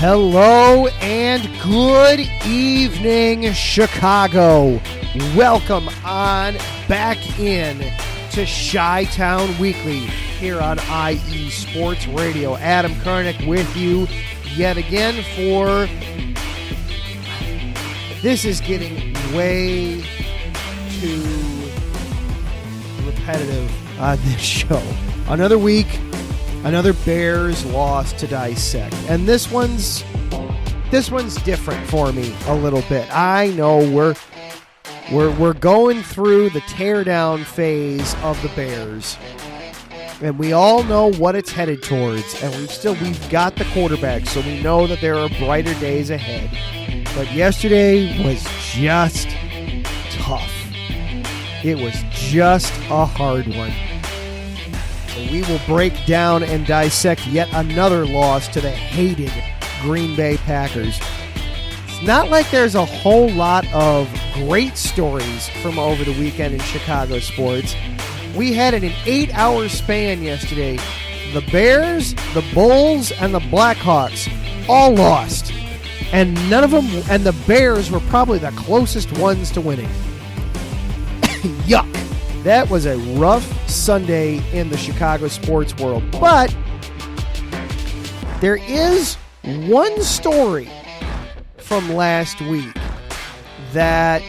Hello and good evening, Chicago. Welcome on back in to Chi-Town Weekly here on IE Sports Radio. Adam Karnick with you yet again for... This is getting way too repetitive on this show. Another week, another Bears loss to dissect. And this one's different for me a little bit. I know we're going through the teardown phase of the Bears. And we all know what it's headed towards. And we've got the quarterback, so we know that there are brighter days ahead. But yesterday was just tough. It was just a hard one. We will break down and dissect yet another loss to the hated Green Bay Packers. It's not like there's a whole lot of great stories from over the weekend in Chicago sports. We had it in an 8-hour span yesterday. The Bears, the Bulls, and the Blackhawks all lost. And none of them, and the Bears were probably the closest ones to winning. Yuck. That was a rough Sunday in the Chicago sports world. But there is one story from last week that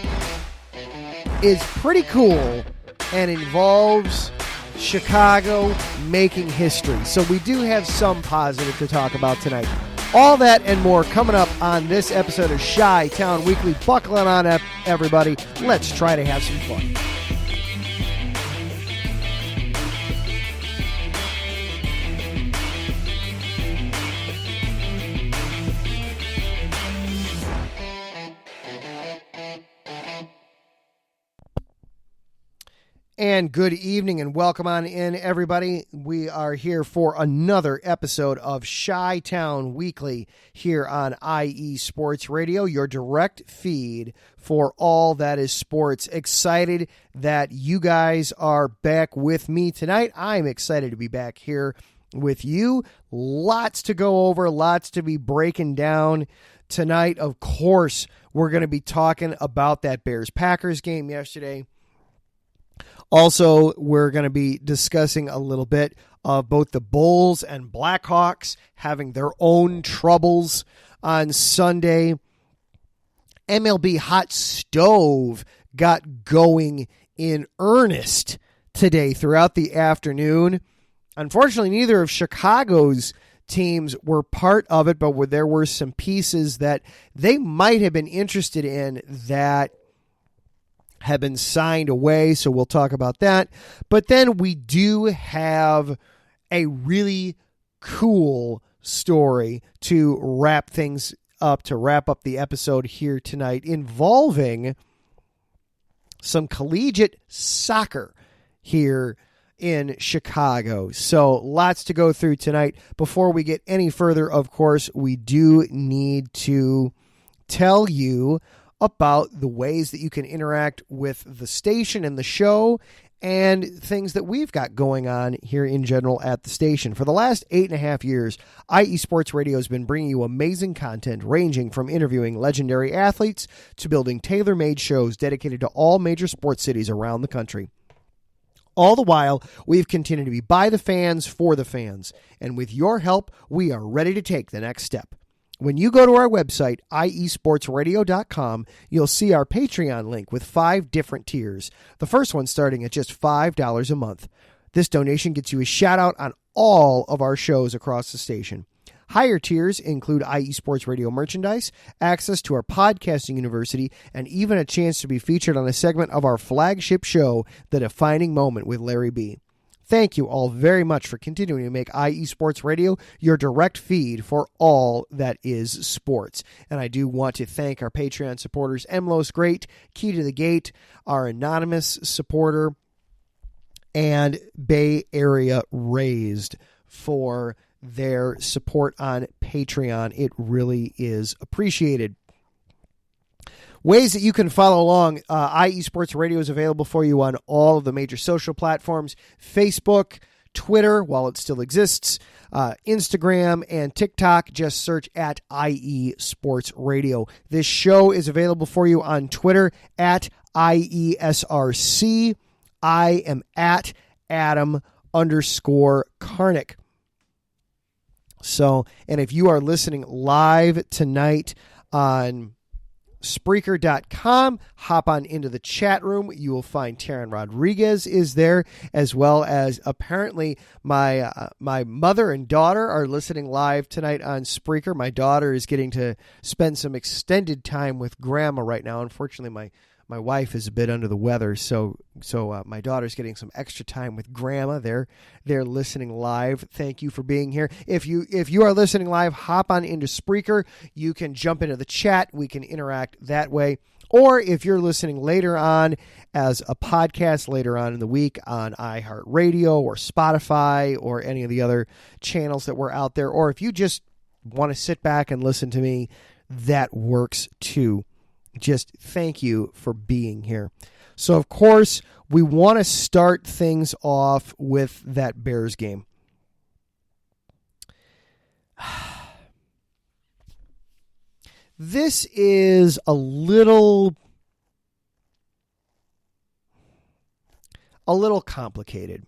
is pretty cool and involves Chicago making history. So we do have some positive to talk about tonight. All that and more coming up on this episode of Chi-Town Weekly. Buckle on up, everybody. Let's try to have some fun. And good evening and welcome on in, everybody. We are here for another episode of Chi-Town Weekly here on IE Sports Radio, your direct feed for all that is sports. Excited that you guys are back with me tonight. I'm excited to be back here with you. Lots to go over, lots to be breaking down tonight. Of course, we're going to be talking about that Bears-Packers game yesterday. Also, we're going to be discussing a little bit of both the Bulls and Blackhawks having their own troubles on Sunday. MLB Hot Stove got going in earnest today throughout the afternoon. Unfortunately, neither of Chicago's teams were part of it, but there were some pieces that they might have been interested in that have been signed away, so we'll talk about that. But then we do have a really cool story to wrap things up, to wrap up the episode here tonight, involving some collegiate soccer here in Chicago. So lots to go through tonight. Before we get any further, of course, we do need to tell you about the ways that you can interact with the station and the show and things that we've got going on here in general at the station. For the last 8.5 years, IE Sports Radio has been bringing you amazing content ranging from interviewing legendary athletes to building tailor-made shows dedicated to all major sports cities around the country. All the while, we've continued to be by the fans for the fans. And with your help, we are ready to take the next step. When you go to our website, iesportsradio.com, you'll see our Patreon link with 5 different tiers. The first one starting at just $5 a month. This donation gets you a shout out on all of our shows across the station. Higher tiers include IE Sports Radio merchandise, access to our podcasting university, and even a chance to be featured on a segment of our flagship show, The Defining Moment with Larry B. Thank you all very much for continuing to make IE Sports Radio your direct feed for all that is sports. And I do want to thank our Patreon supporters, Emlos Great, Key to the Gate, our anonymous supporter, and Bay Area Raised for their support on Patreon. It really is appreciated. Ways that you can follow along. IE Sports Radio is available for you on all of the major social platforms: Facebook, Twitter while it still exists, Instagram, and TikTok. Just search at IE Sports Radio. This show is available for you on Twitter at IESRC. I am at Adam_Karnick. So, and if you are listening live tonight on Spreaker.com, hop on into the chat room. You will find Taryn Rodriguez is there, as well as apparently my mother and daughter are listening live tonight on Spreaker. My daughter is getting to spend some extended time with Grandma right now. Unfortunately, my wife is a bit under the weather, so my daughter's getting some extra time with Grandma. They're listening live. Thank you for being here. If you are listening live, hop on into Spreaker. You can jump into the chat. We can interact that way. Or if you're listening later on as a podcast later on in the week on iHeartRadio or Spotify or any of the other channels that were out there, or if you just want to sit back and listen to me, that works too. Just thank you for being here. So, of course, we want to start things off with that Bears game. This is a little complicated.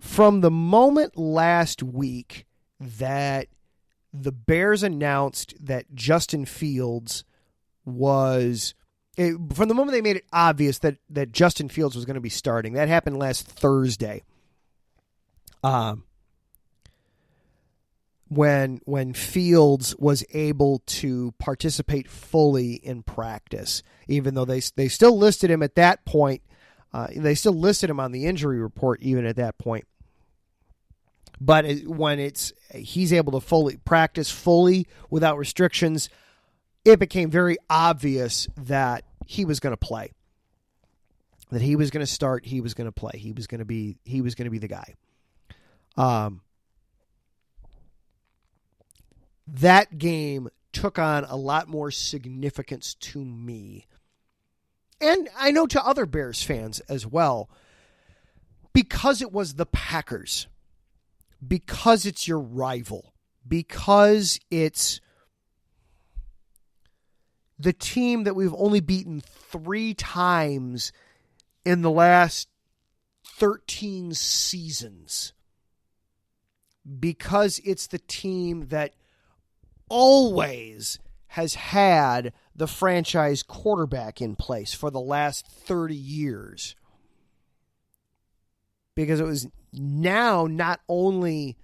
From the moment last week that the Bears announced that Justin Fields from the moment they made it obvious that Justin Fields was going to be starting, that happened last Thursday. When Fields was able to participate fully in practice, even though they still listed him at that point. They still listed him on the injury report even at that point. But when he's able to practice fully without restrictions, it became very obvious that he was going to play, that he was going to start, he was going to play, he was going to be the guy. That game took on a lot more significance to me, and I know to other Bears fans as well, because it was the Packers, because it's your rival, because it's the team that we've only beaten 3 times in the last 13 seasons. Because it's the team that always has had the franchise quarterback in place for the last 30 years. Because it was now not only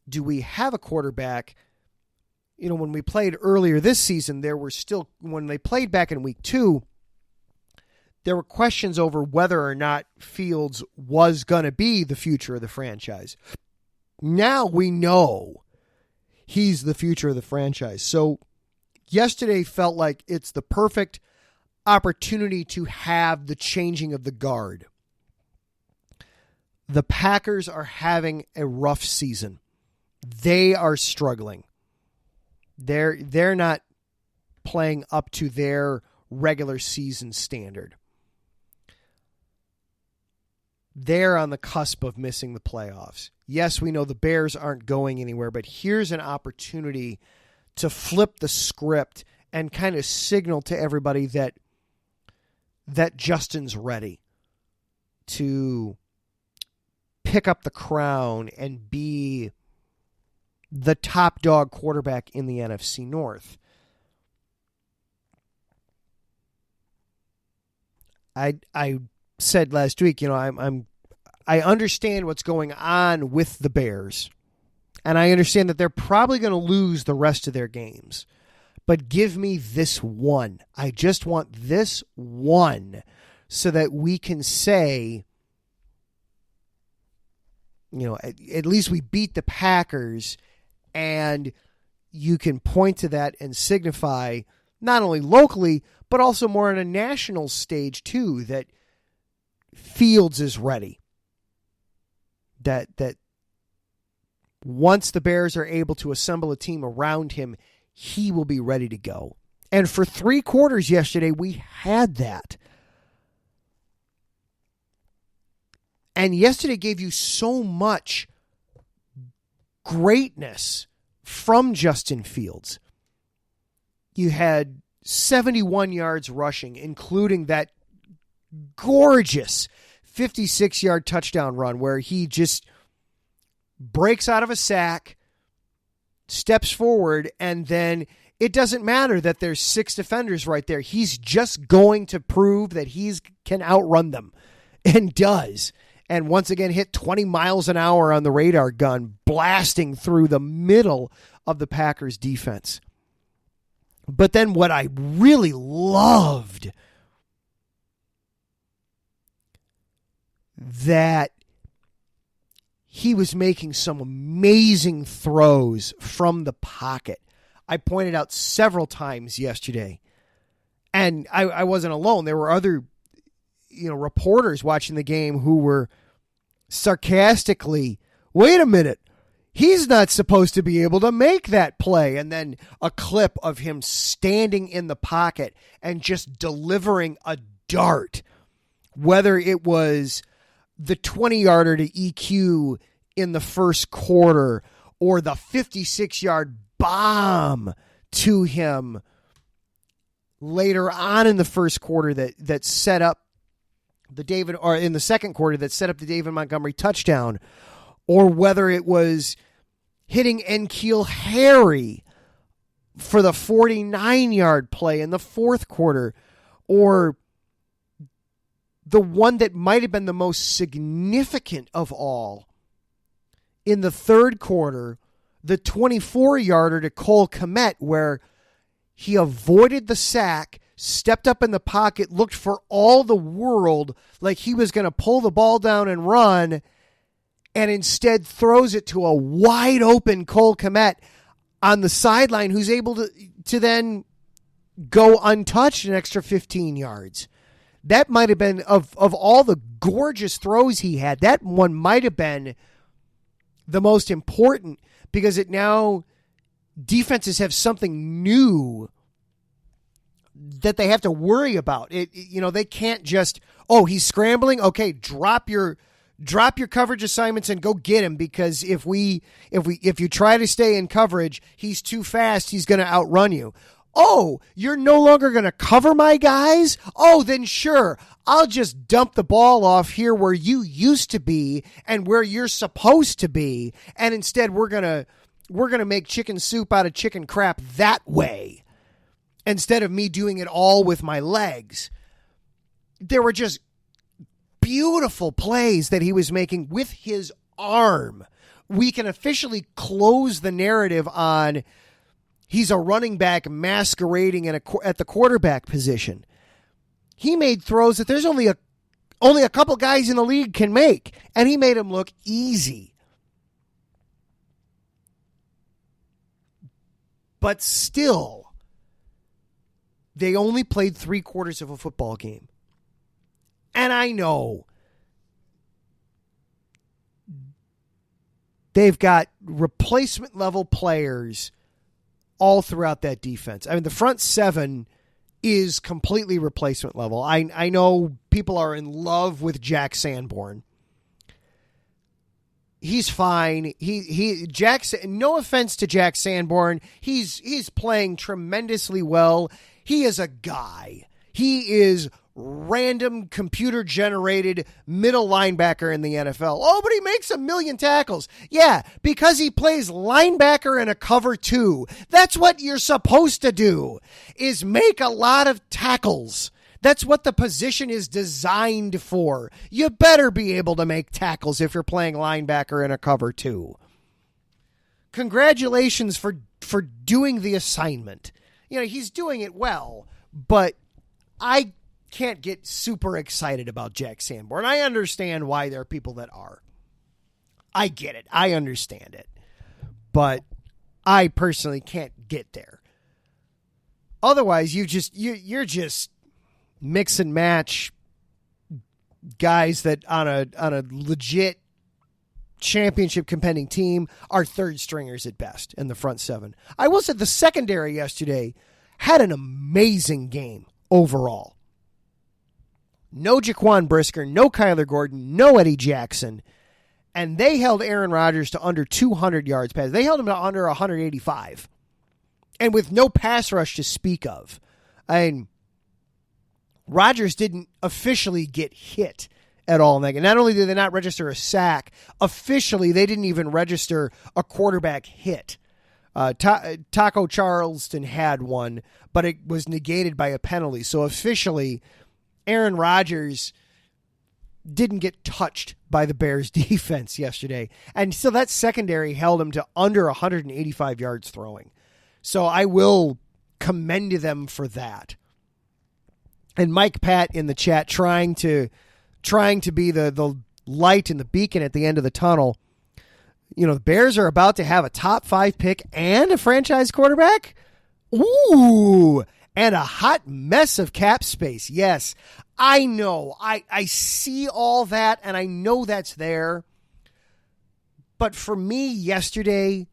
do we have a quarterback. When we played earlier this season, when they played back in week 2, there were questions over whether or not Fields was going to be the future of the franchise. Now we know he's the future of the franchise. So yesterday felt like it's the perfect opportunity to have the changing of the guard. The Packers are having a rough season. They are struggling. They're not playing up to their regular season standard. They're on the cusp of missing the playoffs. Yes, we know the Bears aren't going anywhere, but here's an opportunity to flip the script and kind of signal to everybody that Justin's ready to pick up the crown and be the top dog quarterback in the NFC North. I said last week, I understand what's going on with the Bears, and I understand that they're probably going to lose the rest of their games. But give me this one. I just want this one so that we can say, at least we beat the Packers. And you can point to that and signify not only locally, but also more on a national stage too, that Fields is ready. That once the Bears are able to assemble a team around him, he will be ready to go. And for 3 quarters yesterday, we had that. And yesterday gave you so much greatness from Justin Fields. You had 71 yards rushing, including that gorgeous 56-yard touchdown run where he just breaks out of a sack, steps forward, and then it doesn't matter that there's 6 defenders right there. He's just going to prove that he can outrun them, and does. And once again hit 20 miles an hour on the radar gun, blasting through the middle of the Packers defense. But then what I really loved, that he was making some amazing throws from the pocket. I pointed out several times yesterday, and I wasn't alone. There were other, reporters watching the game who were sarcastically, wait a minute, he's not supposed to be able to make that play. And then a clip of him standing in the pocket and just delivering a dart, whether it was the 20-yarder to EQ in the first quarter or the 56-yard bomb to him later on in the first quarter that set up in the second quarter that set up the David Montgomery touchdown, or whether it was hitting N'Keal Harry for the 49-yard play in the fourth quarter, or the one that might have been the most significant of all in the third quarter, the 24-yarder to Cole Kmet, where he avoided the sack, stepped up in the pocket, looked for all the world like he was going to pull the ball down and run, and instead throws it to a wide open Cole Kmet on the sideline, who's able to then go untouched an extra 15 yards. That might have been, of all the gorgeous throws he had, that one might have been the most important, because it now defenses have something new that they have to worry about. They can't just, he's scrambling. Okay, drop your coverage assignments and go get him, because if you try to stay in coverage, he's too fast. He's going to outrun you. Oh, you're no longer going to cover my guys? Oh, then sure, I'll just dump the ball off here where you used to be and where you're supposed to be, and instead we're going to make chicken soup out of chicken crap that way, instead of me doing it all with my legs. There were just beautiful plays that he was making with his arm. We can officially close the narrative on he's a running back masquerading at the quarterback position. He made throws that there's only a couple guys in the league can make, and he made them look easy. But still, they only played 3 quarters of a football game. And I know they've got replacement level players all throughout that defense. I mean, the front 7 is completely replacement level. I know people are in love with Jack Sanborn. He's fine. No offense to Jack Sanborn. He's playing tremendously well. He is a guy. He is random computer generated middle linebacker in the NFL. Oh, but he makes 1 million tackles. Yeah, because he plays linebacker in a cover 2. That's what you're supposed to do, is make a lot of tackles. That's what the position is designed for. You better be able to make tackles if you're playing linebacker in a cover 2. Congratulations for doing the assignment. He's doing it well, but I can't get super excited about Jack Sanborn. I understand why there are people that are. I get it. I understand it. But I personally can't get there. Otherwise, you're just mix and match guys that on a legit championship contending team are third stringers at best in the front 7. I will say the secondary yesterday had an amazing game overall. no Jaquan Brisker, no Kyler Gordon, no Eddie Jackson. And they held Aaron Rodgers to under 200 yards pass. They held him to under 185. And with no pass rush to speak of. I mean, Rodgers didn't officially get hit at all in that game. Not only did they not register a sack, officially they didn't even register a quarterback hit. Taco Charleston had one, but it was negated by a penalty. So officially, Aaron Rodgers didn't get touched by the Bears defense yesterday. And so that secondary held him to under 185 yards throwing. So I will commend them for that. And Mike Pat in the chat trying to be the light and the beacon at the end of the tunnel. You know, the Bears are about to have a top 5 pick and a franchise quarterback. Ooh, and a hot mess of cap space. Yes, I know. I see all that, and I know that's there. But for me yesterday,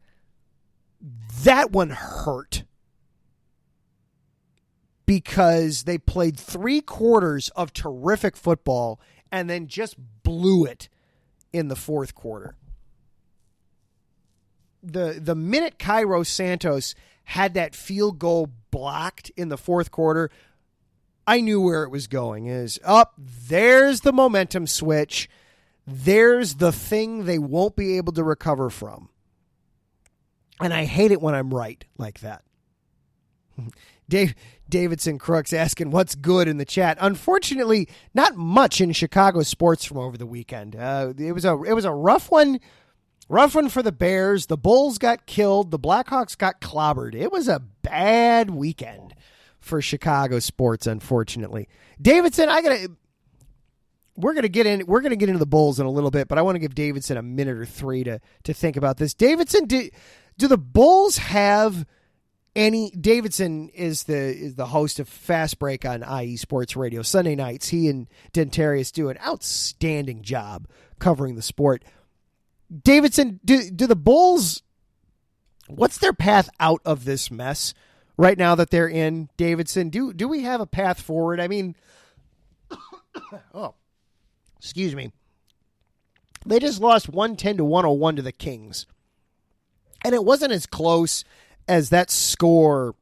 that one hurt. Because they played 3 quarters of terrific football and then just blew it in the fourth quarter. The minute Cairo Santos had that field goal blocked in the fourth quarter, I knew where it was going. There's the momentum switch. There's the thing they won't be able to recover from. And I hate it when I'm right like that. Davidson Crooks asking what's good in the chat. Unfortunately, not much in Chicago sports from over the weekend. It was a rough one for the Bears. The Bulls got killed. The Blackhawks got clobbered. It was a bad weekend for Chicago sports, unfortunately. Davidson, we're gonna get into the Bulls in a little bit, but I want to give Davidson a minute or 3 to think about this. Davidson, do the Bulls have Davidson is the host of Fast Break on IE Sports Radio Sunday nights. He and Dentarius do an outstanding job covering the sport. Davidson, do the Bulls, what's their path out of this mess right now that they're in? Davidson, do we have a path forward? I mean, excuse me. They just lost 110-101 to the Kings. And it wasn't as close as that score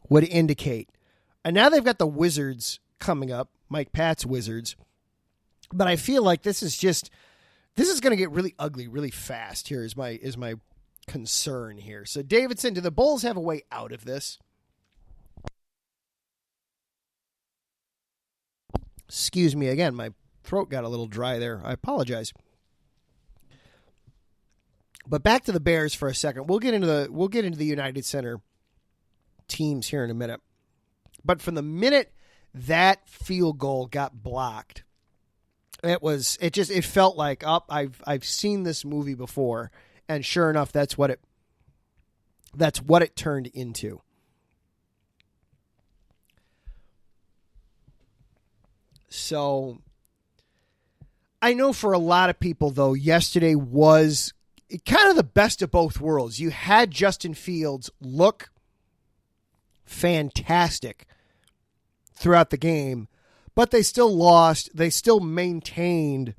would indicate. And now they've got the Wizards coming up, Mike Pat's Wizards. But I feel like this is going to get really ugly really fast here is my concern here. So Davidson, do the Bulls have a way out of this? Excuse me again, my throat got a little dry there. I apologize. But back to the Bears for a second. We'll get into the United Center teams here in a minute. But from the minute that field goal got blocked, it felt like I've seen this movie before, and sure enough, that's what it turned into. So I know for a lot of people though, yesterday was kind of the best of both worlds. You had Justin Fields look fantastic throughout the game, but they still lost. They still maintained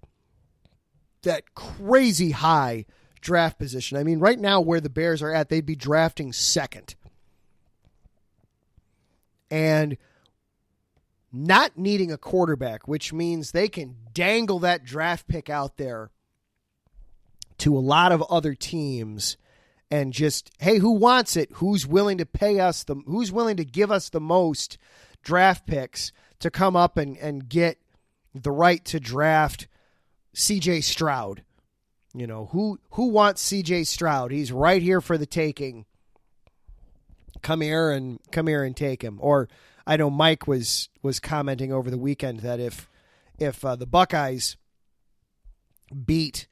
that crazy high draft position. I mean, right now where the Bears are at, they'd be drafting second. And not needing a quarterback, which means they can dangle that draft pick out there to a lot of other teams and just, hey, who wants it? Who's willing to pay us who's willing to give us the most draft picks to come up and get the right to draft CJ Stroud? You know, who wants CJ Stroud? He's right here for the taking. Come here and take him. Or I know Mike was commenting over the weekend that if the Buckeyes beat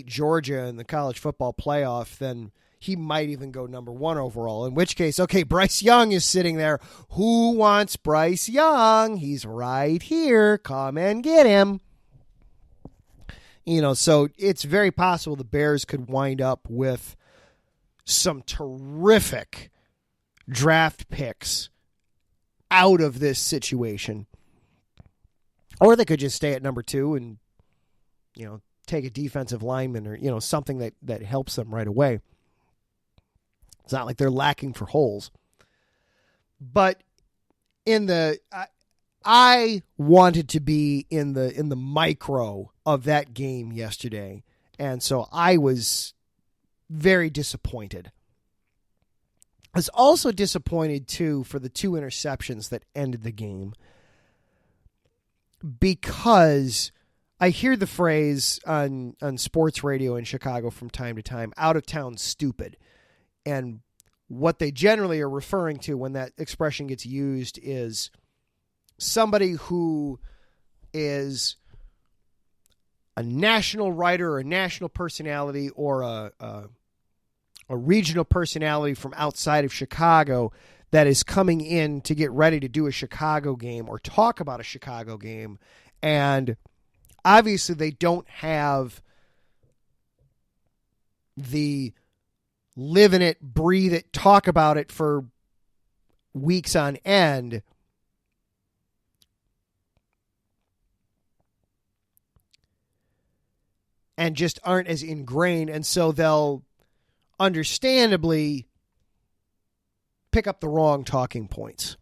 Georgia in the college football playoff, then he might even go number 1 overall. In which case, okay, Bryce Young is sitting there. Who wants Bryce Young? He's right here. Come and get him. You know, so it's very possible the Bears could wind up with some terrific draft picks out of this situation. Or they could just stay at number 2 and, take a defensive lineman or, something that helps them right away. It's not like they're lacking for holes. But I wanted to be in the micro of that game yesterday. And so I was very disappointed. I was also disappointed, too, for the 2 interceptions that ended the game, because I hear the phrase on sports radio in Chicago from time to time, out of town stupid. And what they generally are referring to when that expression gets used is somebody who is a national writer or a national personality or a regional personality from outside of Chicago that is coming in to get ready to do a Chicago game or talk about a Chicago game. And obviously they don't have the live in it, breathe it, talk about it for weeks on end. And just aren't as ingrained. And so they'll understandably pick up the wrong talking points.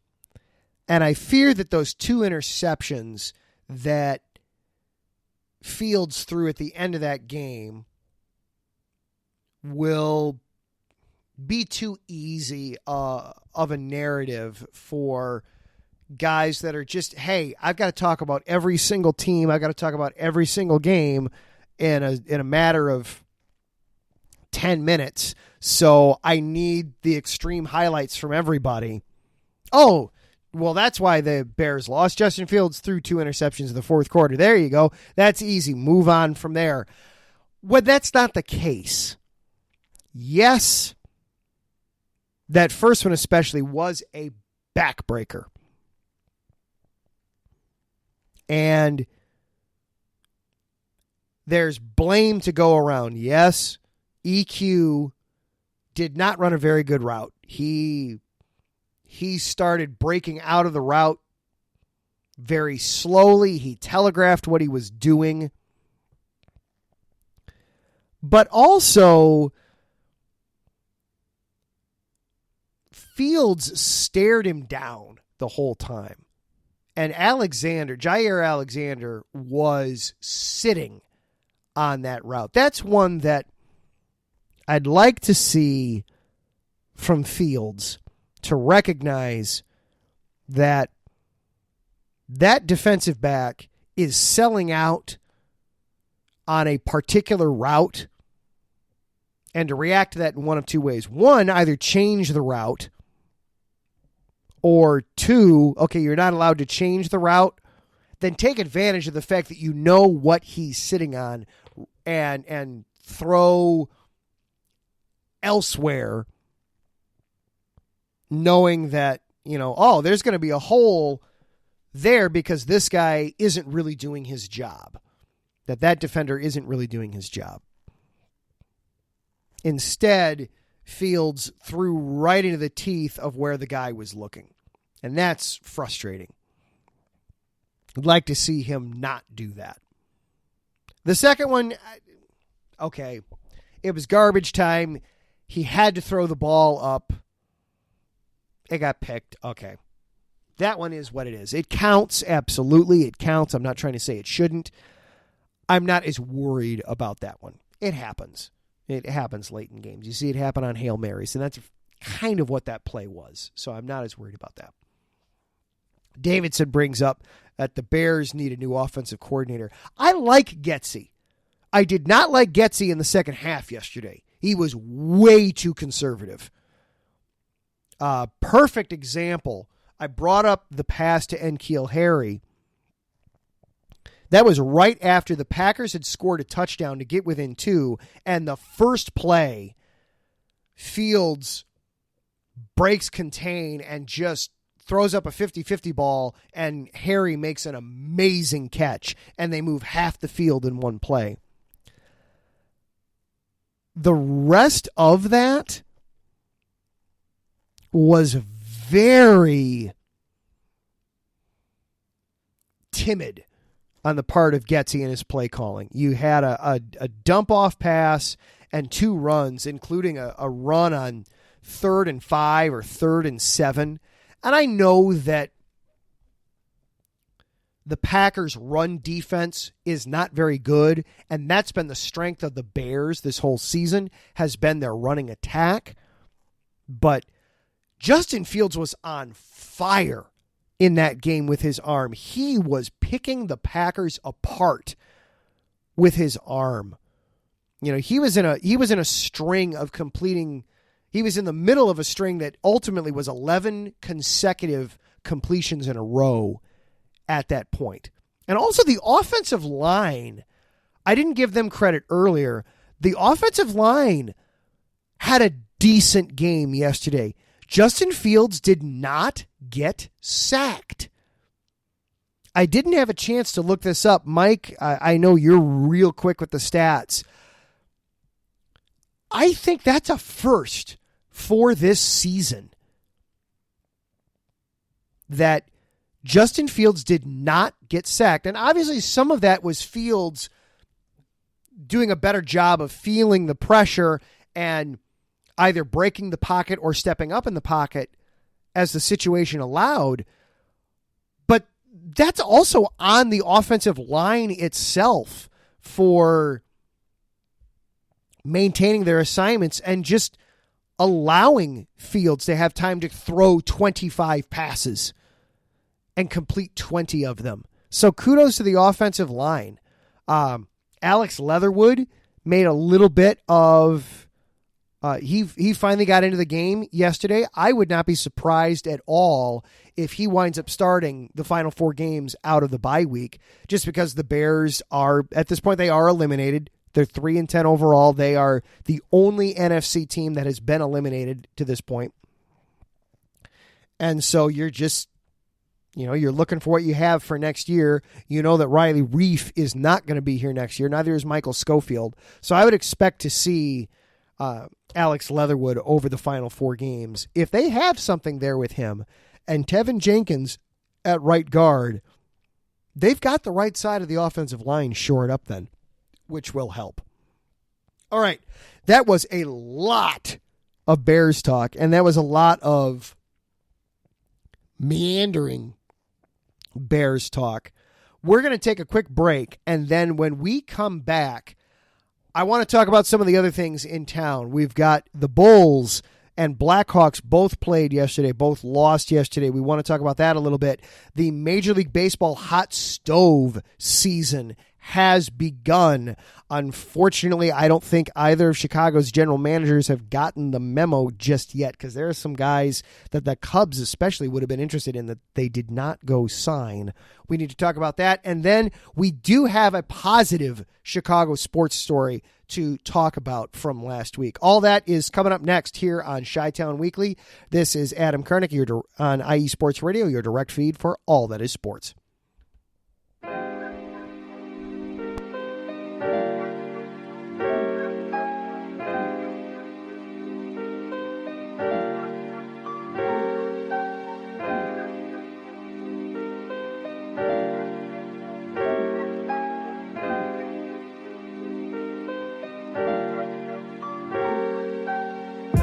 And I fear that those 2 interceptions that Fields threw at the end of that game will be too easy of a narrative for guys that are just, hey, I've got to talk about every single team. I've got to talk about every single game in a matter of 10 minutes. So I need the extreme highlights from everybody. Oh, well, that's why the Bears lost. Justin Fields threw 2 interceptions in the fourth quarter. There you go. That's easy. Move on from there. Well, that's not the case. Yes, that first one especially was a backbreaker. And there's blame to go around. Yes, EQ did not run a very good route. He started breaking out of the route very slowly. He telegraphed what he was doing. But also, Fields stared him down the whole time. And Jair Alexander was sitting on that route. That's one that I'd like to see from Fields, to recognize that defensive back is selling out on a particular route, and to react to that in one of 2 ways. One, either change the route, or 2, okay, you're not allowed to change the route, then take advantage of the fact that you know what he's sitting on and throw elsewhere, knowing that, there's going to be a hole there because this guy isn't really doing his job. That defender isn't really doing his job. Instead, Fields threw right into the teeth of where the guy was looking. And that's frustrating. I'd like to see him not do that. The second one, okay, it was garbage time. He had to throw the ball up. It got picked. Okay. That one is what it is. It counts. Absolutely. It counts. I'm not trying to say it shouldn't. I'm not as worried about that one. It happens. It happens late in games. You see it happen on Hail Marys, and that's kind of what that play was. So I'm not as worried about that. Davidson brings up that the Bears need a new offensive coordinator. I like Getsy. I did not like Getsy in the second half yesterday. He was way too conservative. Perfect example. I brought up the pass to N'Keal Harry. That was right after the Packers had scored a touchdown to get within 2, and the first play, Fields breaks contain and just throws up a 50-50 ball, and Harry makes an amazing catch, and they move half the field in one play. The rest of that was very timid on the part of Getzy and his play calling. You had a dump-off pass and 2 runs, including a run on 3rd and 5 or 3rd and 7. And I know that the Packers' run defense is not very good, and that's been the strength of the Bears this whole season, has been their running attack. But Justin Fields was on fire in that game with his arm. He was picking the Packers apart with his arm. You know, he was in a string of completing. He was in the middle of a string that ultimately was 11 consecutive completions in a row at that point. And also the offensive line, I didn't give them credit earlier. The offensive line had a decent game yesterday. Justin Fields did not get sacked. I didn't have a chance to look this up. Mike, I know you're real quick with the stats. I think that's a first for this season, that Justin Fields did not get sacked. And obviously some of that was Fields doing a better job of feeling the pressure and either breaking the pocket or stepping up in the pocket as the situation allowed. But that's also on the offensive line itself for maintaining their assignments and just allowing Fields to have time to throw 25 passes and complete 20 of them. So kudos to the offensive line. Alex Leatherwood made a little bit of... He finally got into the game yesterday. I would not be surprised at all if he winds up starting the final 4 games out of the bye week, just because the Bears are, at this point, they are eliminated. They're 3-10 overall. They are the only NFC team that has been eliminated to this point. And so you're just, you're looking for what you have for next year. You know that Riley Reif is not going to be here next year. Neither is Michael Schofield. So I would expect to see Alex Leatherwood over the final 4 games. If they have something there with him and Tevin Jenkins at right guard, they've got the right side of the offensive line shored up then, which will help. All right. That was a lot of Bears talk, and that was a lot of meandering Bears talk. We're going to take a quick break, and then when we come back, I want to talk about some of the other things in town. We've got the Bulls and Blackhawks both played yesterday, both lost yesterday. We want to talk about that a little bit. The Major League Baseball Hot Stove season has begun. Unfortunately, I don't think either of Chicago's general managers have gotten the memo just yet, because there are some guys that the Cubs especially would have been interested in that they did not go sign. We need to talk about that. And then we do have a positive Chicago sports story to talk about from last week. All that is coming up next here on Chi-Town Weekly. This is Adam Karnick on IE Sports Radio, your direct feed for all that is sports.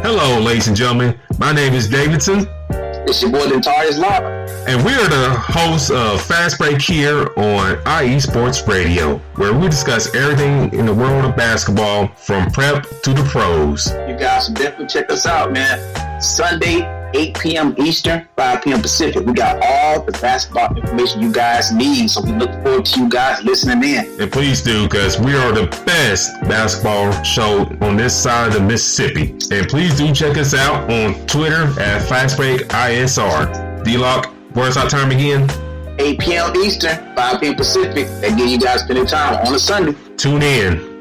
Hello, ladies and gentlemen. My name is Davidson. It's your boy, Dentarius Lava. And we are the hosts of Fast Break here on IE Sports Radio, where we discuss everything in the world of basketball from prep to the pros. You guys should definitely check us out, man. Sunday, 8 p.m. Eastern, 5 p.m. Pacific. We got all the basketball information you guys need, so we look forward to you guys listening in. And please do, because we are the best basketball show on this side of the Mississippi. And please do check us out on Twitter at FastBreakISR. D-Lock, where's our time again? 8 p.m. Eastern, 5 p.m. Pacific. That give you guys plenty of time on a Sunday. Tune in.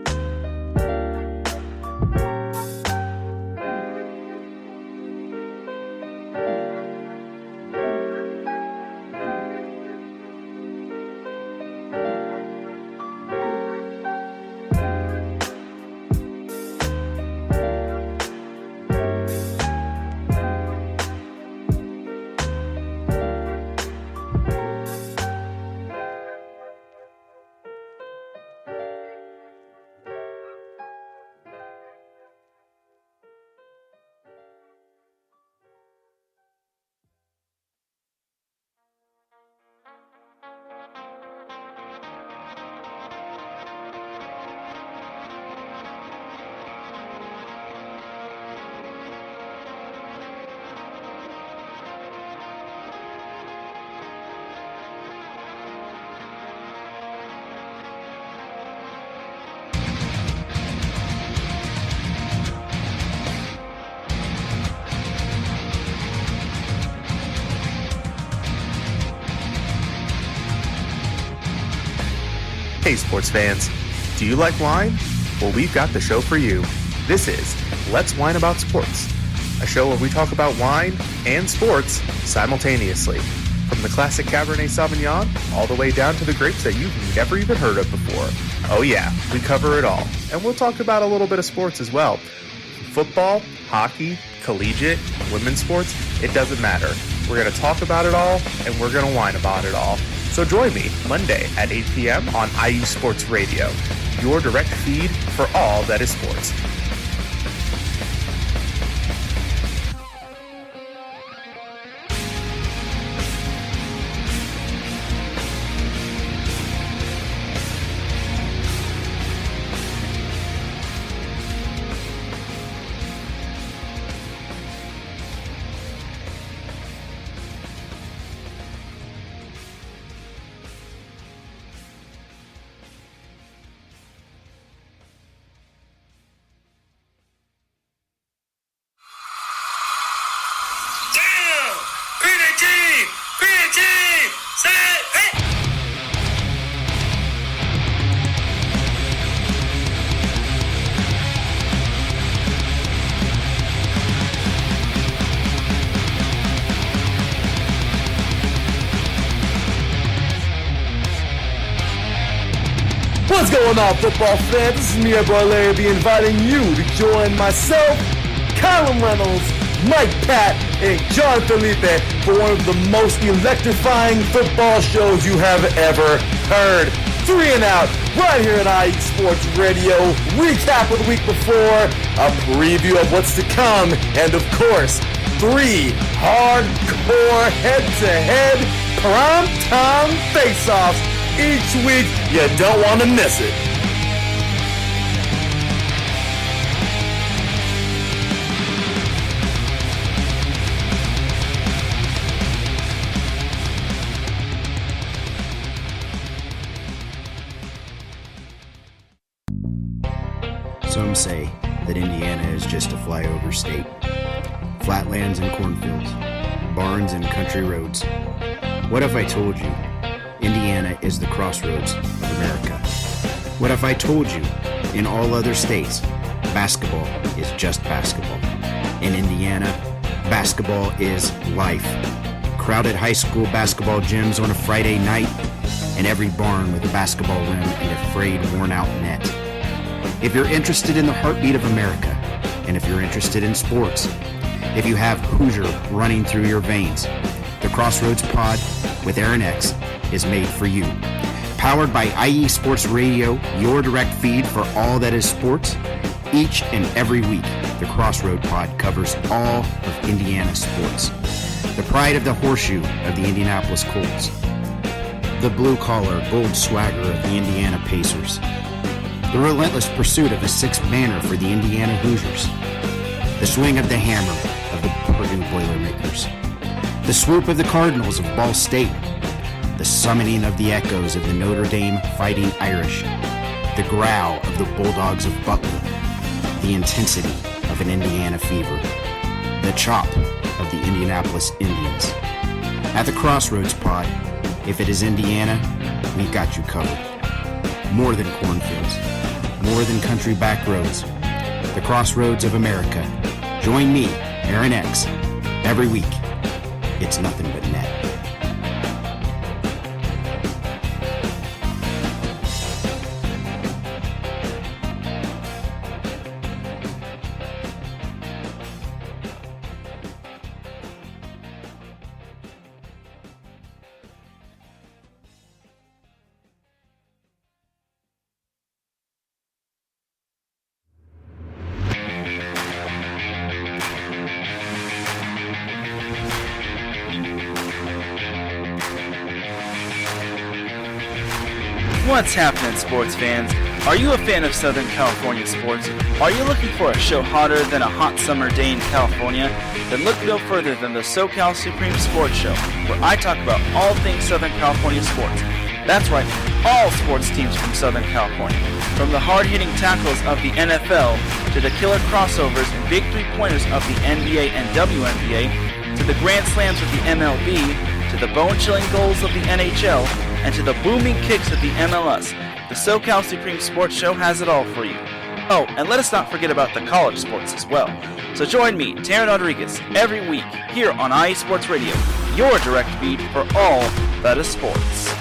Hey sports fans, do you like wine? Well, we've got the show for you. This is Let's Wine About Sports, a show where we talk about wine and sports simultaneously. From the classic Cabernet Sauvignon all the way down to the grapes that you've never even heard of before. Oh yeah, we cover it all. And we'll talk about a little bit of sports as well. Football, hockey, collegiate, women's sports, it doesn't matter. We're going to talk about it all, and we're going to whine about it all. So join me Monday at 8 p.m. on IE Sports Radio, your direct feed for all that is sports. What's going on, football fans? This is me, your boy Larry B, inviting you to join myself, Colin Reynolds, Mike Pat, and John Felipe for one of the most electrifying football shows you have ever heard. 3 and Out, right here at IE Sports Radio. Recap of the week before, a preview of what's to come, and of course, 3 hardcore head-to-head prime-time face-offs each week. You don't want to miss it. Some say that Indiana is just a flyover state. Flatlands and cornfields, barns and country roads. What if I told you Indiana is the crossroads of America? What if I told you in all other states, basketball is just basketball? In Indiana, basketball is life. Crowded high school basketball gyms on a Friday night, and every barn with a basketball rim and a frayed, worn-out net. If you're interested in the heartbeat of America, and if you're interested in sports, if you have Hoosier running through your veins, the Crossroads Pod with Aaron X is made for you. Powered by IE Sports Radio, your direct feed for all that is sports. Each and every week, the Crossroad Pod covers all of Indiana sports. The pride of the horseshoe of the Indianapolis Colts. The blue-collar gold swagger of the Indiana Pacers. The relentless pursuit of the sixth banner for the Indiana Hoosiers. The swing of the hammer of the Purdue Boilermakers. The swoop of the Cardinals of Ball State. The summoning of the echoes of the Notre Dame Fighting Irish. The growl of the Bulldogs of Butler. The intensity of an Indiana fever. The chop of the Indianapolis Indians. At the Crossroads Pod, if it is Indiana, we've got you covered. More than cornfields. More than country back roads. The Crossroads of America. Join me, Aaron X, every week. It's nothing but net. What's happening, sports fans? Are you a fan of Southern California sports? Are you looking for a show hotter than a hot summer day in California? Then look no further than the SoCal Supreme Sports Show, where I talk about all things Southern California sports. That's right, all sports teams from Southern California. From the hard-hitting tackles of the NFL, to the killer crossovers and big three-pointers of the NBA and WNBA, to the grand slams of the MLB, to the bone-chilling goals of the NHL, and to the booming kicks of the MLS. the SoCal Supreme Sports Show has it all for you. Oh, and let us not forget about the college sports as well. So join me, Taryn Rodriguez, every week here on IE Sports Radio, your direct feed for all that is sports.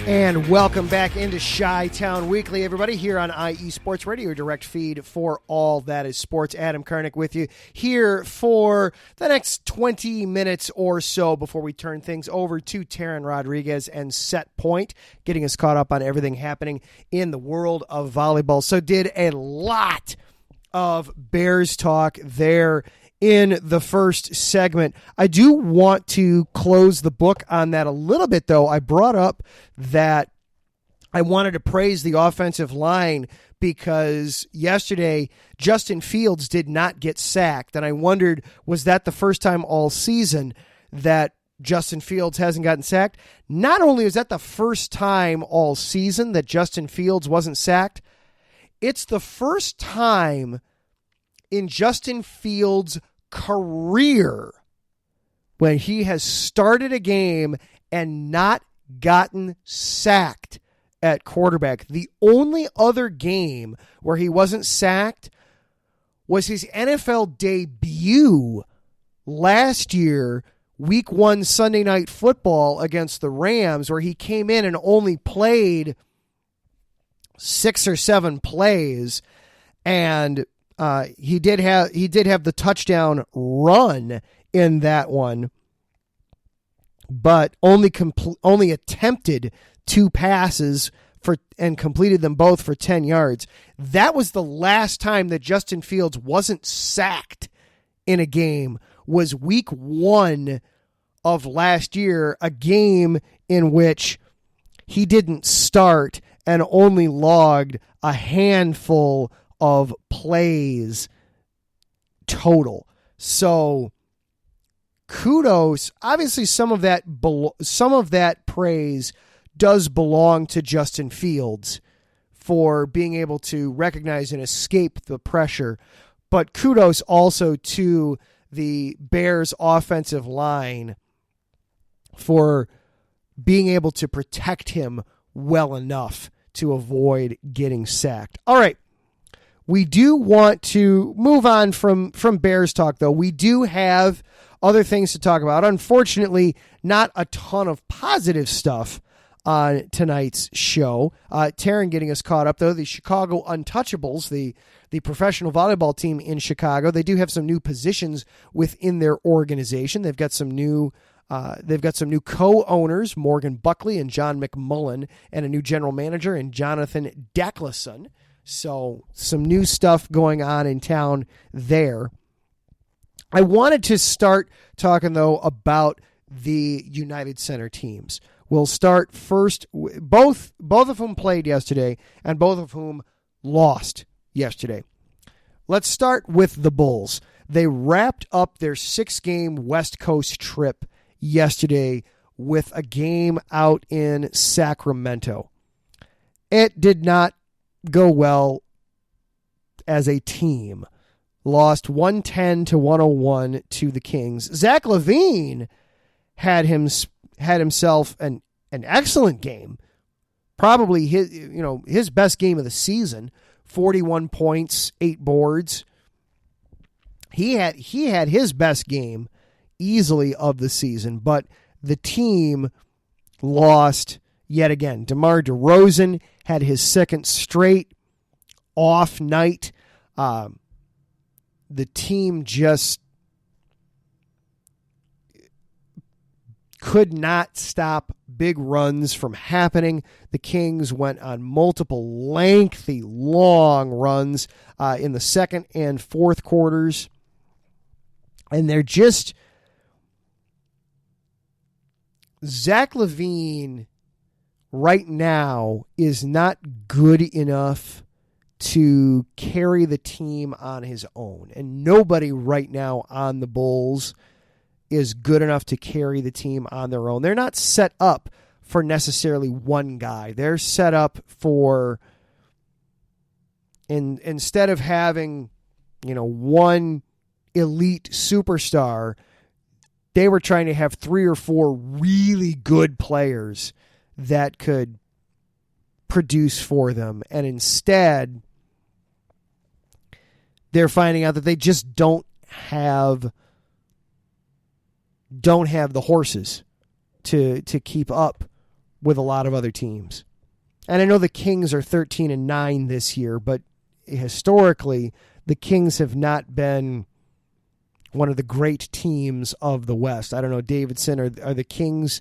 And welcome back into Chi-Town Weekly, everybody, here on IE Sports Radio, your direct feed for all that is sports. Adam Karnick with you here for the next 20 minutes or so before we turn things over to Taryn Rodriguez and Set Point, getting us caught up on everything happening in the world of volleyball. So did a lot of Bears talk there in the first segment. I do want to close the book on that a little bit, though. I brought up that I wanted to praise the offensive line because yesterday Justin Fields did not get sacked, and I wondered, was that the first time all season that Justin Fields hasn't gotten sacked? Not only is that the first time all season that Justin Fields wasn't sacked, it's the first time in Justin Fields' career when he has started a game and not gotten sacked at quarterback. The only other game where he wasn't sacked was his NFL debut last year, week 1 Sunday Night Football against the Rams, where he came in and only played 6 or 7 plays, and he did have the touchdown run in that one, but only attempted 2 passes and completed them both for 10 yards. That was the last time that Justin Fields wasn't sacked in a game, was week 1 of last year, a game in which he didn't start and only logged a handful of plays total. So kudos. Obviously, some of that praise does belong to Justin Fields for being able to recognize and escape the pressure, but kudos also to the Bears offensive line for being able to protect him well enough to avoid getting sacked. All right. We do want to move on from Bears talk, though. We do have other things to talk about. Unfortunately, not a ton of positive stuff on tonight's show. Taryn getting us caught up, though. The Chicago Untouchables, the professional volleyball team in Chicago, they do have some new positions within their organization. They've got some new co-owners, Morgan Buckley and John McMullen, and a new general manager in Jonathan Decleson. So some new stuff going on in town there. I wanted to start talking, though, about the United Center teams. We'll start first. Both of whom played yesterday and both of whom lost yesterday. Let's start with the Bulls. They wrapped up their 6-game West Coast trip yesterday with a game out in Sacramento. It did not go well as a team. Lost 110-101 to the Kings. Zach LaVine had himself an excellent game. Probably his best game of the season. 41 points, 8 boards. He had his best game easily of the season, but the team lost yet again. DeMar DeRozan had his second straight off night. The team just could not stop big runs from happening. The Kings went on multiple lengthy, long runs in the second and fourth quarters. And they're just... Zach LaVine right now is not good enough to carry the team on his own. And nobody right now on the Bulls is good enough to carry the team on their own. They're not set up for necessarily one guy. They're set up for instead of having, one elite superstar, they were trying to have 3 or 4 really good players that could produce for them. And instead, they're finding out that they just don't have the horses to keep up with a lot of other teams. And I know the Kings are 13-9 this year, but historically, the Kings have not been one of the great teams of the West. I don't know, Davidson, are the Kings,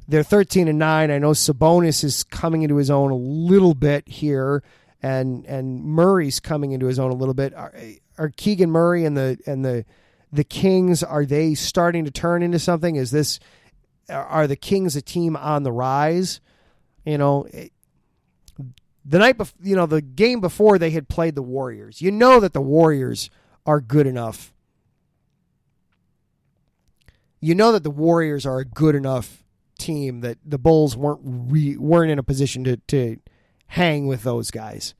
they're 13-9. I know Sabonis is coming into his own a little bit here, and Murray's coming into his own a little bit. Are Keegan Murray and the Kings, are they starting to turn into something? Are the Kings a team on the rise? The game before they had played the Warriors. You know that the Warriors are good enough. You know that the Warriors are a good enough team that the Bulls weren't in a position to hang with those guys,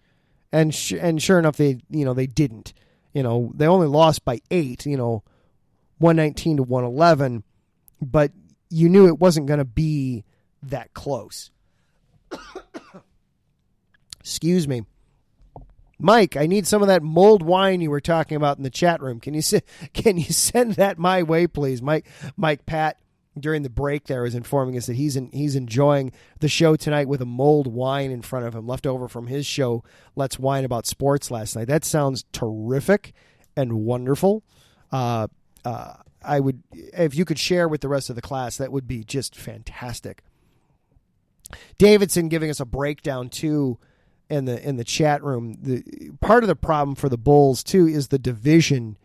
and sure enough, they didn't. They only lost by 8. 119 to 111, but you knew it wasn't going to be that close. Excuse me. Mike, I need some of that mulled wine you were talking about in the chat room. Can you send that my way, please? Mike Pat, during the break there, was informing us that he's enjoying the show tonight with a mulled wine in front of him, left over from his show, Let's Wine About Sports last night. That sounds terrific and wonderful. I would, if you could share with the rest of the class, that would be just fantastic. Davidson giving us a breakdown too in the chat room. The part of the problem for the Bulls too is the division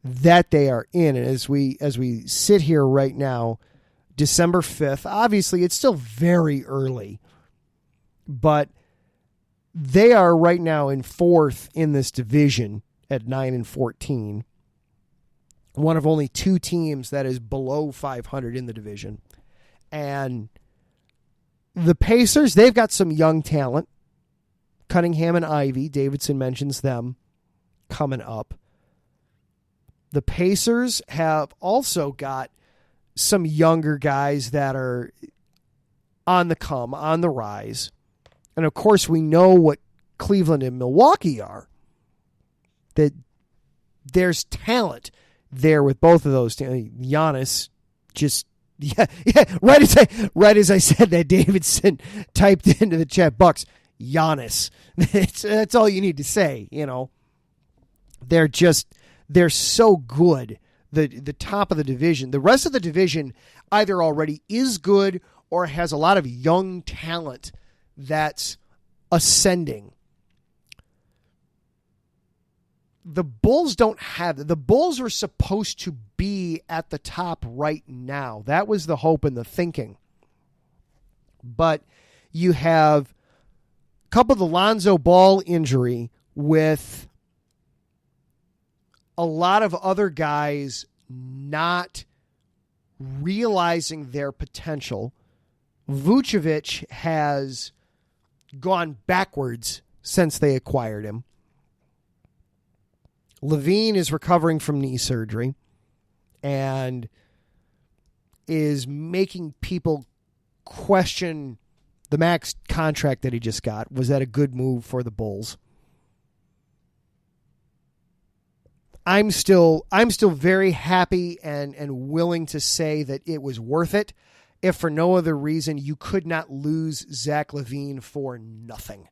that they are in. And as we sit here right now, December 5th, obviously it's still very early, but they are right now in 4th in this division at 9-14. One of only 2 teams that is below 500 in the division. And the Pacers, they've got some young talent. Cunningham and Ivy, Davidson mentions them coming up. The Pacers have also got some younger guys that are on the rise. And of course, we know what Cleveland and Milwaukee are. That there's talent there with both of those. Giannis just, right as I said that, Davidson typed into the chat, Bucks, Giannis. That's all you need to say, They're so good. The top of the division. The rest of the division either already is good or has a lot of young talent that's ascending. The Bulls don't have it. The Bulls are supposed to be at the top right now. That was the hope and the thinking. But you have coupled the Lonzo Ball injury with a lot of other guys not realizing their potential. Vucevic has gone backwards since they acquired him. Levine is recovering from knee surgery and is making people question the max contract that he just got. Was that a good move for the Bulls? I'm still very happy and willing to say that it was worth it. If for no other reason, you could not lose Zach LaVine for nothing.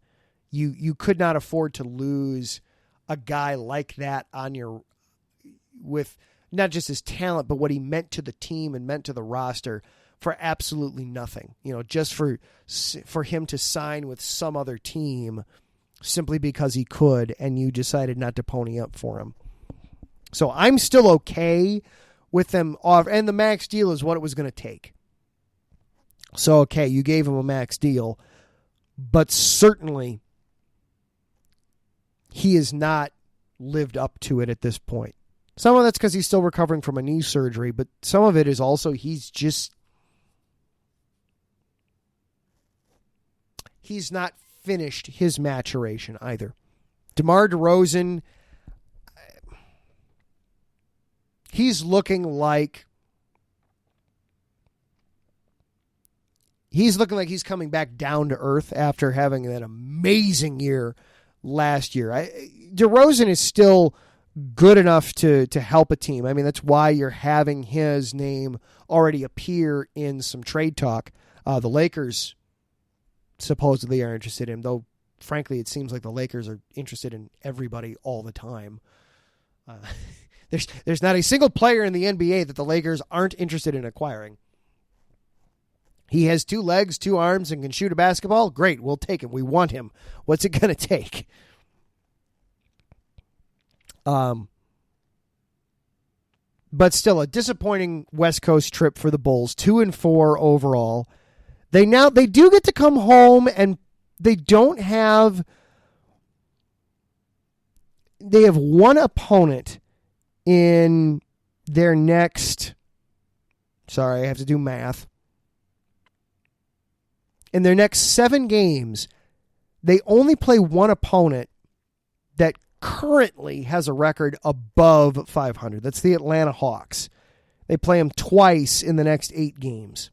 You could not afford to lose a guy like that with not just his talent, but what he meant to the team and meant to the roster for absolutely nothing. Just for him to sign with some other team simply because he could, and you decided not to pony up for him. So I'm still okay with them off, and the max deal is what it was going to take. So, okay, you gave him a max deal, but certainly he has not lived up to it at this point. Some of that's because he's still recovering from a knee surgery, but some of it is also he's not finished his maturation either. DeMar DeRozan, he's looking like he's coming back down to earth after having that amazing year last year. DeRozan is still good enough to help a team. I mean, that's why you're having his name already appear in some trade talk. The Lakers supposedly are interested in him, though frankly it seems like the Lakers are interested in everybody all the time. There's not a single player in the NBA that the Lakers aren't interested in acquiring. He has 2 legs, 2 arms, and can shoot a basketball. Great, we'll take him. We want him. What's it going to take? But still, a disappointing West Coast trip for the Bulls. 2-4 overall. They do get to come home, and they have one opponent in their next. Sorry, I have to do math. In their next 7 games, they only play one opponent that currently has a record above 500. That's the Atlanta Hawks. They play them twice in the next 8 games.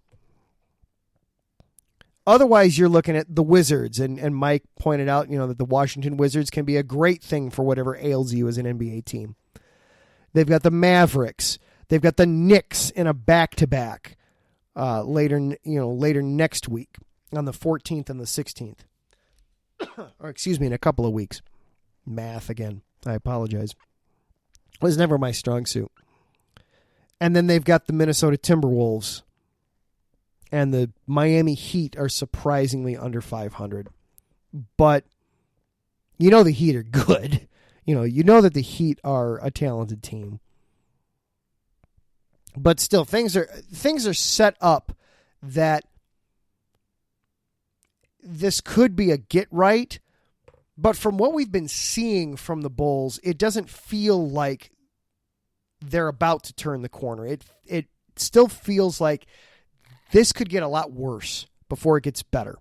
Otherwise, you're looking at the Wizards, and Mike pointed out, that the Washington Wizards can be a great thing for whatever ails you as an NBA team. They've got the Mavericks. They've got the Knicks in a back-to-back later next week on the 14th and the 16th. Or excuse me, in a couple of weeks. Math again. I apologize. It was never my strong suit. And then they've got the Minnesota Timberwolves. And the Miami Heat are surprisingly under 500. But the Heat are good. You know that the Heat are a talented team. But still, things are set up that this could be a get right. But from what we've been seeing from the Bulls, it doesn't feel like they're about to turn the corner. It still feels like this could get a lot worse before it gets better.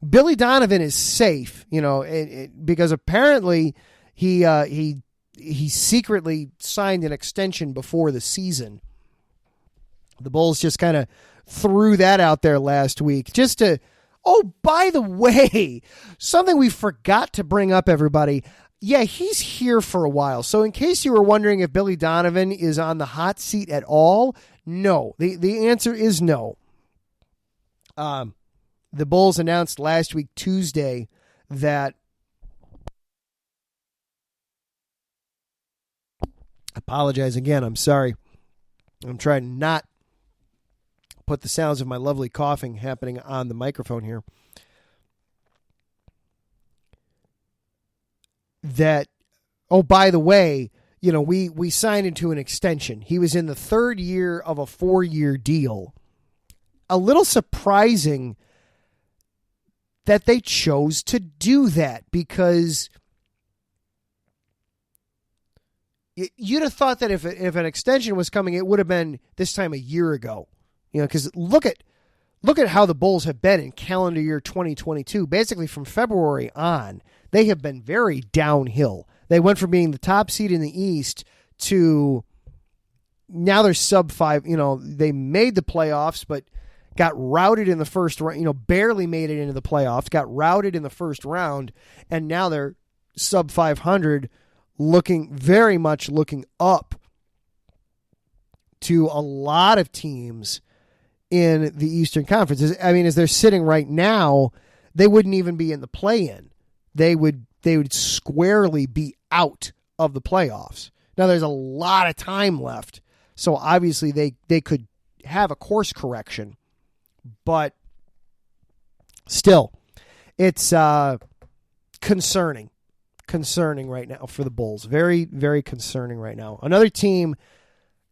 Billy Donovan is safe, because apparently he secretly signed an extension before the season. The Bulls just kind of threw that out there last week just to. Oh, by the way, something we forgot to bring up, everybody. Yeah, he's here for a while. So in case you were wondering if Billy Donovan is on the hot seat at all, no. The answer is no. The Bulls announced last week, Tuesday, that apologize again. I'm sorry. I'm trying not put the sounds of my lovely coughing happening on the microphone here. That, oh, by the way, we signed into an extension. He was in the 3rd year of a 4-year deal. A little surprising that they chose to do that, because you'd have thought that if an extension was coming, it would have been this time a year ago. Because look at how the Bulls have been in calendar year 2022. Basically, from February on, they have been very downhill. They went from being the top seed in the East to now they're sub 5. They made the playoffs, but got routed in the first round. Barely made it into the playoffs. Got routed in the first round, and now they're sub 500, very much looking up to a lot of teams in the Eastern Conference. As they're sitting right now, they wouldn't even be in the play-in. They would squarely be out of the playoffs. Now, there's a lot of time left, so obviously they could have a course correction, but still, it's concerning right now for the Bulls. Very, very concerning right now. Another team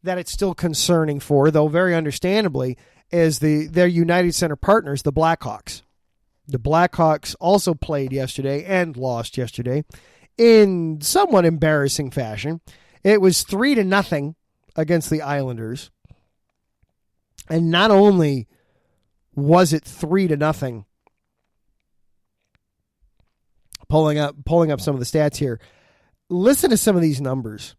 that it's still concerning for, though very understandably, is their United Center partners, the Blackhawks. The Blackhawks also played yesterday and lost yesterday in somewhat embarrassing fashion. It was 3-0 against the Islanders. And not only was it 3-0, pulling up some of the stats here. Listen to some of these numbers.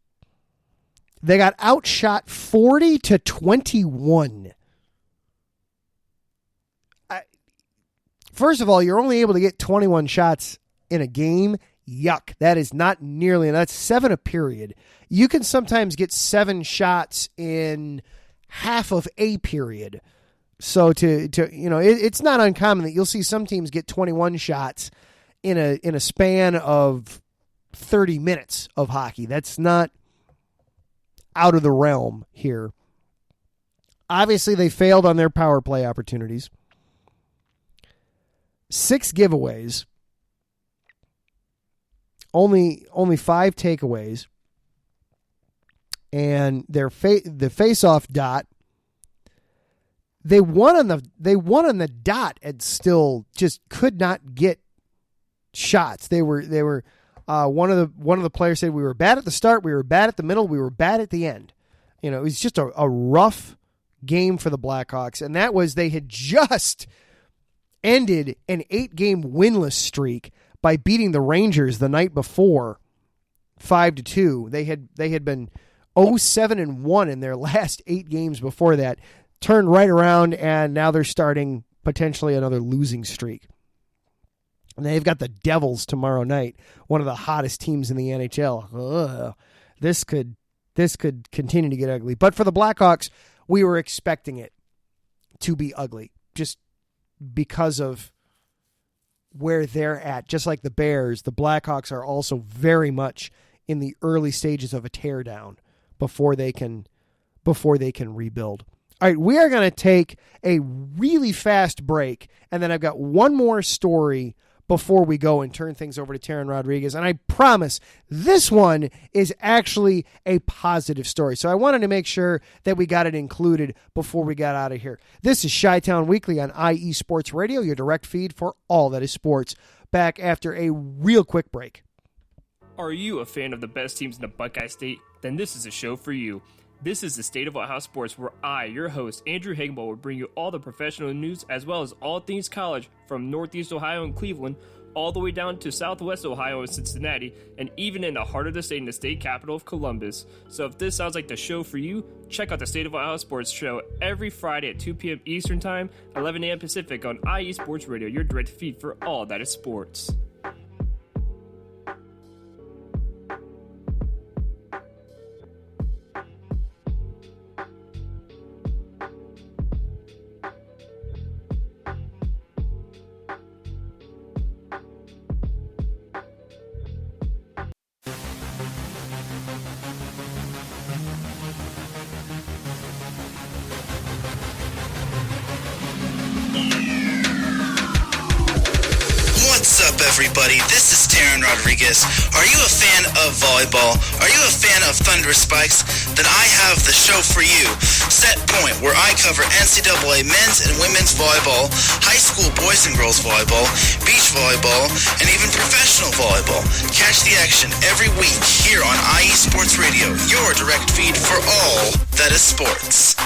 They got outshot 40-21. First of all, you're only able to get 21 shots in a game. Yuck. That is not nearly enough. That's 7 a period. You can sometimes get 7 shots in half of a period. So it's not uncommon that you'll see some teams get 21 shots in a span of 30 minutes of hockey. That's not out of the realm here. Obviously, they failed on their power play opportunities. 6 giveaways. Only 5 takeaways. And the face-off dot, they won on the dot and still just could not get shots. They were one of the players said we were bad at the start, we were bad at the middle, we were bad at the end. It was just a rough game for the Blackhawks, and that was they had just ended an 8-game winless streak by beating the Rangers the night before 5-2. They had been 0-7-1 in their last 8 games before that. Turned right around, and now they're starting potentially another losing streak. And they've got the Devils tomorrow night, one of the hottest teams in the NHL. Ugh. This could continue to get ugly. But for the Blackhawks, we were expecting it to be ugly, just because of where they're at. Just like the Bears, the Blackhawks are also very much in the early stages of a teardown before they can rebuild. All right, we are going to take a really fast break, and then I've got one more story before we go and turn things over to Taryn Rodriguez. And I promise this one is actually a positive story. So I wanted to make sure that we got it included before we got out of here. This is Chi-Town Weekly on IE Sports Radio, your direct feed for all that is sports. Back after a real quick break. Are you a fan of the best teams in the Buckeye State? Then this is a show for you. This is the State of Ohio Sports, where I, your host, Andrew Hagenball, will bring you all the professional news as well as all things college from Northeast Ohio and Cleveland, all the way down to Southwest Ohio and Cincinnati, and even in the heart of the state in the state capital of Columbus. So if this sounds like the show for you, check out the State of Ohio Sports show every Friday at 2 p.m. Eastern Time, 11 a.m. Pacific on IE Sports Radio, your direct feed for all that is sports. Everybody, this is Taryn Rodriguez. Are you a fan of volleyball? Are you a fan of Thunderous Spikes? Then I have the show for you, Set Point, where I cover NCAA men's and women's volleyball, high school boys and girls volleyball, beach volleyball, and even professional volleyball. Catch the action every week here on IE Sports Radio, your direct feed for all that is sports.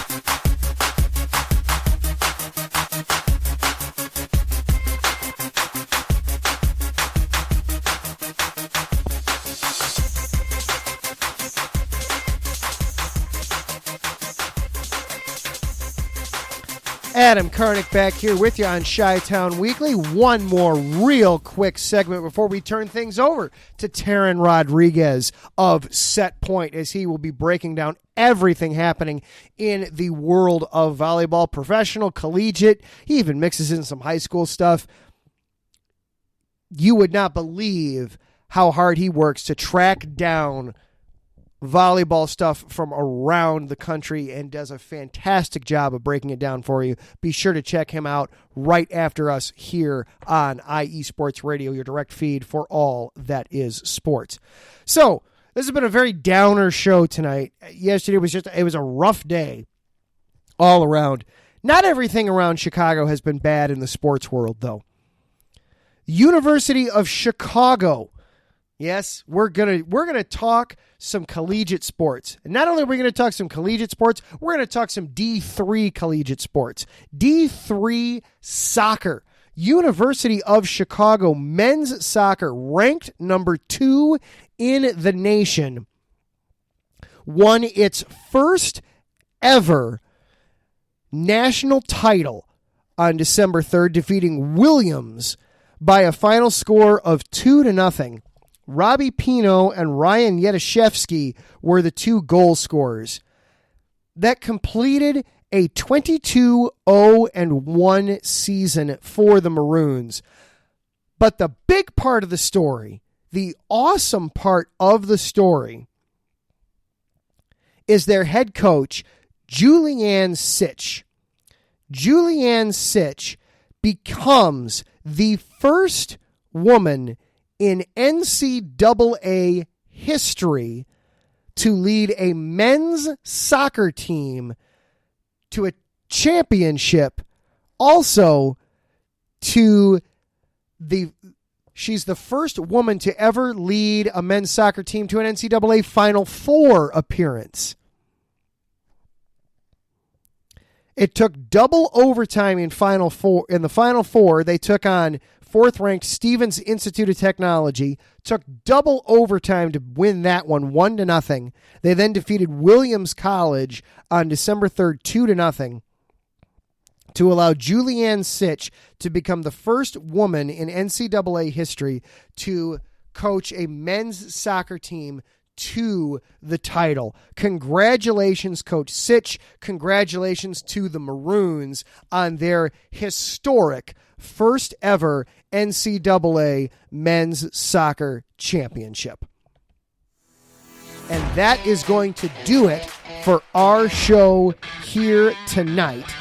Adam Karnick back here with you on Chi-Town Weekly. One more real quick segment before we turn things over to Taryn Rodriguez of Set Point, as he will be breaking down everything happening in the world of volleyball, professional, collegiate. He even mixes in some high school stuff. You would not believe how hard he works to track down volleyball stuff from around the country and does a fantastic job of breaking it down for you. Be sure to check him out right after us here on IE Sports Radio, your direct feed for all that is sports. So this has been a very downer show tonight. Yesterday it was a rough day all around. Not everything around Chicago has been bad in the sports world, though. University of Chicago. Yes, we're gonna talk some collegiate sports. And not only are we going to talk some collegiate sports, we're going to talk some D3 collegiate sports. D3 soccer. University of Chicago men's soccer, ranked number 2 in the nation, won its first ever national title on December 3rd, defeating Williams by a final score of 2-0. Robbie Pino and Ryan Yedaszewski were the 2 goal scorers. That completed a 22-0-1 season for the Maroons. But the big part of the story, the awesome part of the story, is their head coach, Julianne Sitch. Julianne Sitch becomes the first woman in NCAA history to lead a men's soccer team to a championship. Also, she's the first woman to ever lead a men's soccer team to an NCAA Final Four appearance. It took double overtime in the Final Four. They took on 4th-ranked Stevens Institute of Technology, took double overtime to win that one, 1-0. They then defeated Williams College on December 3rd, 2-0, to allow Julianne Sitch to become the first woman in NCAA history to coach a men's soccer team to the title. Congratulations, Coach Sitch. Congratulations to the Maroons on their historic first ever NCAA men's soccer championship. And that is going to do it for our show here tonight.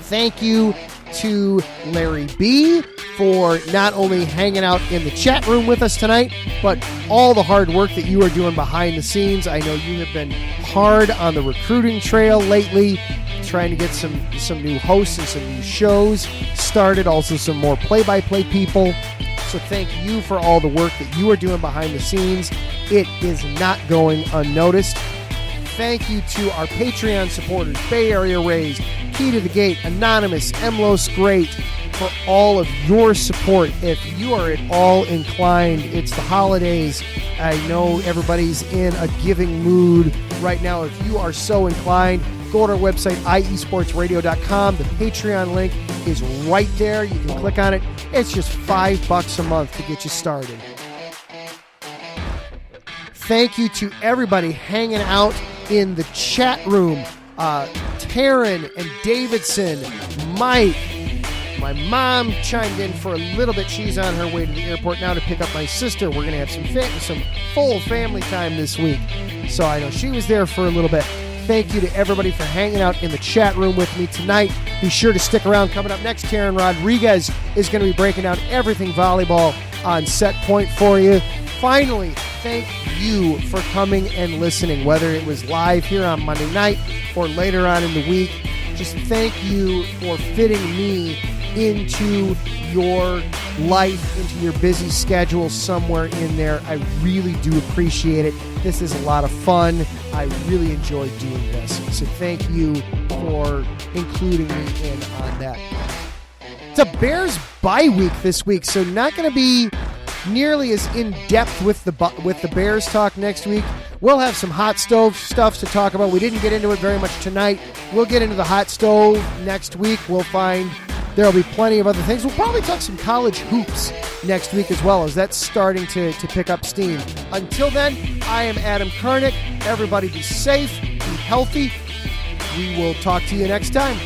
Thank you to Larry B for not only hanging out in the chat room with us tonight, but all the hard work that you are doing behind the scenes. I know you have been hard on the recruiting trail lately, trying to get some new hosts and some new shows started, also some more play-by-play people. So thank you for all the work that you are doing behind the scenes. It is not going unnoticed. Thank you to our Patreon supporters, Bay Area Raised, Key to the Gate, Anonymous, Emlos Great, for all of your support. If you are at all inclined, it's the holidays. I know everybody's in a giving mood right now. If you are so inclined, go to our website, iesportsradio.com. The Patreon link is right there. You can click on it. It's just $5 a month to get you started. Thank you to everybody hanging out in the chat room. Taryn and Davidson, Mike. My mom chimed in for a little bit. She's on her way to the airport now to pick up my sister. We're going to have some full family time this week. So I know she was there for a little bit. Thank you to everybody for hanging out in the chat room with me tonight. Be sure to stick around. Coming up next, Taryn Rodriguez is going to be breaking down everything volleyball on Set Point for you. Finally, thank you for coming and listening, whether it was live here on Monday night or later on in the week. Just thank you for fitting me into your life, into your busy schedule somewhere in there. I really do appreciate it. This is a lot of fun. I really enjoy doing this. So thank you for including me in on that. It's a Bears bye week this week, so not going to be nearly as in-depth with the Bears talk next week. We'll have some hot stove stuff to talk about. We didn't get into it very much tonight. We'll get into the hot stove next week. We'll find there'll be plenty of other things. We'll probably talk some college hoops next week as well, as that's starting to pick up steam. Until then, I am Adam Karnick. Everybody be safe, be healthy. We will talk to you next time.